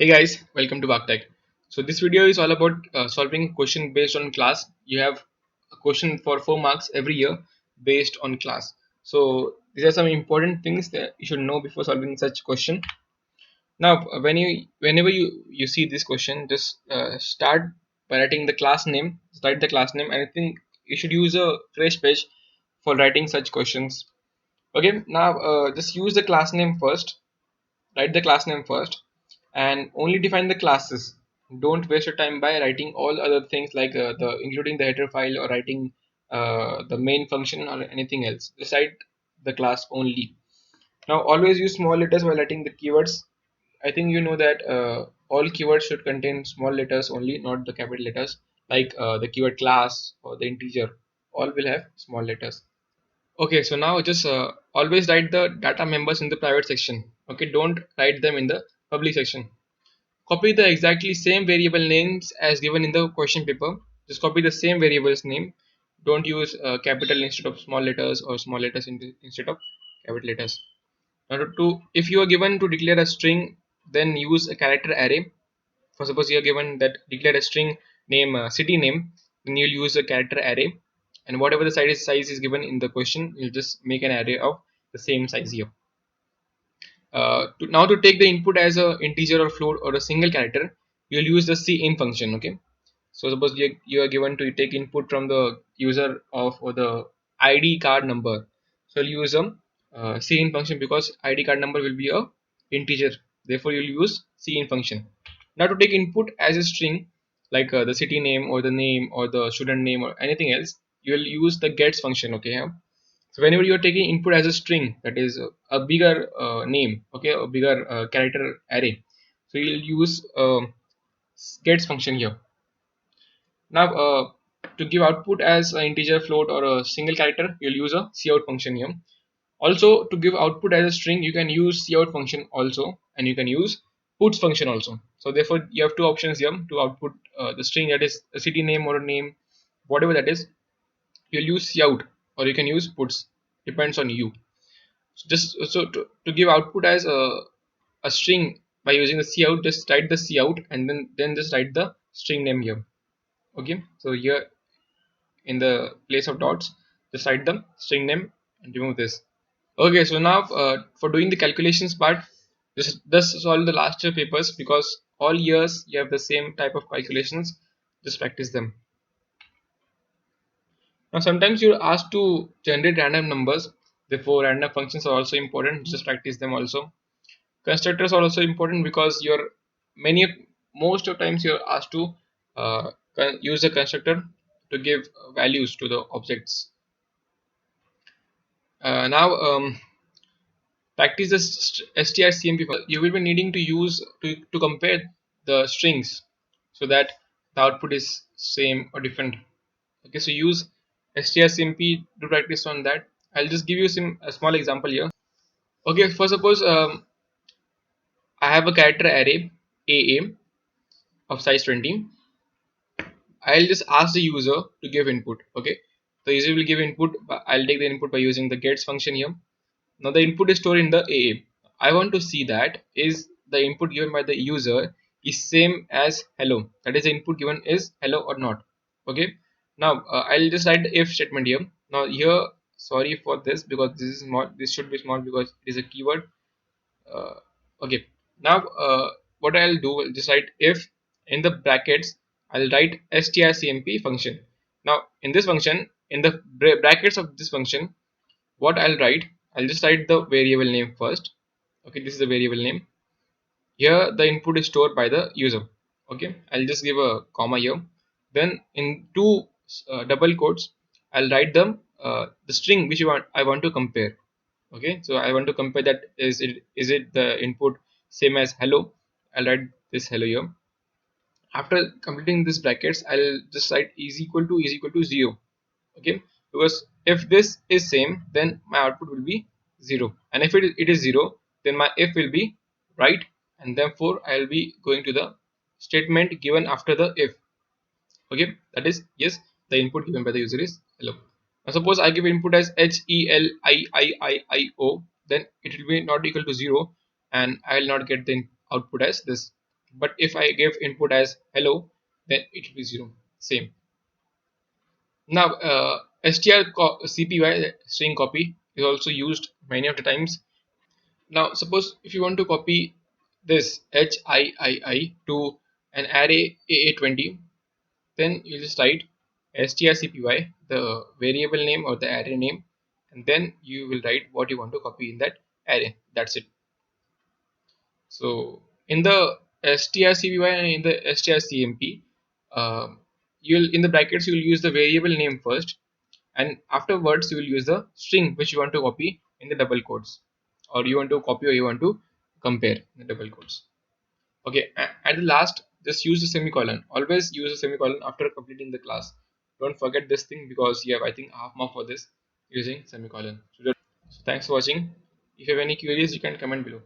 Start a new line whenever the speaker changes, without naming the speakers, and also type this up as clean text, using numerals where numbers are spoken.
Hey guys, welcome to Tech. So this video is all about solving question based on class. You have a question for 4 marks every year based on class. So these are some important things that you should know before solving such question. Now, whenever you see this question, just start by writing the class name. Write the class name, and I think you should use a fresh page for writing such questions. Okay, now just use the class name first. Write the class name first and only define the classes. Don't waste your time by writing all other things like the including the header file or writing the main function or anything else. Just write the class only. Now always use small letters while writing the keywords. I think you know that all keywords should contain small letters only, not the capital letters, like the keyword class or the integer. All will have small letters. Okay, so now just always write the data members in the private section. Okay, don't write them in the public section. Copy the exactly same variable names as given in the question paper. Just copy the same variable's name. Don't use capital instead of small letters or small letters instead of capital letters. Now, if you are given to declare a string, then use a character array. For suppose you are given that declare a string name city name, then you'll use a character array, and whatever the size is given in the question, you'll just make an array of the same size here. Now to take the input as a integer or float or a single character, you'll use the cin function. Okay, so suppose you are given to take input from the user of or the id card number, so you'll use a cin function because id card number will be a integer, therefore you'll use cin function. Now to take input as a string like the city name or the name or the student name or anything else, you'll use the gets function. Okay, yeah? So whenever you're taking input as a string, that is a bigger name, okay, a bigger character array, so you'll use gets function here. Now to give output as an integer, float or a single character, you'll use a cout function here. Also to give output as a string, you can use cout function also, and you can use puts function also. So therefore you have two options here to output the string, that is a city name or a name, whatever that is. You'll use cout or you can use puts, depends on you. To give output as a string by using the cout, just write the cout and then just write the string name here. Okay, so here in the place of dots, just write the string name and remove this. Okay, so now for doing the calculations part, just solve the last year papers because all years you have the same type of calculations. Just practice them. Now sometimes you're asked to generate random numbers, therefore random functions are also important. Just practice them also. Constructors are also important because you're many most of times you're asked to use a constructor to give values to the objects. Now practice the strcmp. You will be needing to use to compare the strings so that the output is same or different. Okay, so use strcmp to practice on that. I'll just give you a small example here. Okay, for suppose I have a character array aa of size 20. I'll just ask the user to give input. Okay, the user will give input. I'll take the input by using the gets function here. Now the input is stored in the AA. I want to see that is the input given by the user is same as hello. That is the input given is hello or not. Okay. Now I'll just write the if statement here. Now here, sorry for this because this is small. This should be small because it is a keyword. uh, okay, now what I'll do, I'll just write if in the brackets. I'll write strcmp function. Now in this function, in the brackets of this function, what I'll write, I'll just write the variable name first. Okay, this is the variable name. Here the input is stored by the user. Okay, I'll just give a comma here. Then in two double quotes, I'll write them the string which I want to compare. Okay, so I want to compare that is it the input same as hello. I'll write this hello here. After completing this brackets, I'll just write is equal to 0. Okay, because if this is same, then my output will be 0, and if it is 0, then my if will be right, and therefore I'll be going to the statement given after the if. Okay, that is yes, the input given by the user is hello. Now suppose I give input as HELIIIIO, then it will be not equal to 0, and I will not get the output as this. But if I give input as hello, then it will be 0. Same. Now, cpy string copy is also used many of the times. Now, suppose if you want to copy this HIII to an array AA20, then you just write strcpy, the variable name or the array name, and then you will write what you want to copy in that array. That's it. So in the strcpy and in the strcmp, you'll in the brackets you will use the variable name first, and afterwards you will use the string which you want to copy in the double quotes, or you want to copy or you want to compare the double quotes. Okay, at the last, just use the semicolon. Always use a semicolon after completing the class. Don't forget this thing because you have, I think, half mark for this using semicolon. So thanks for watching. If you have any queries, you can comment below.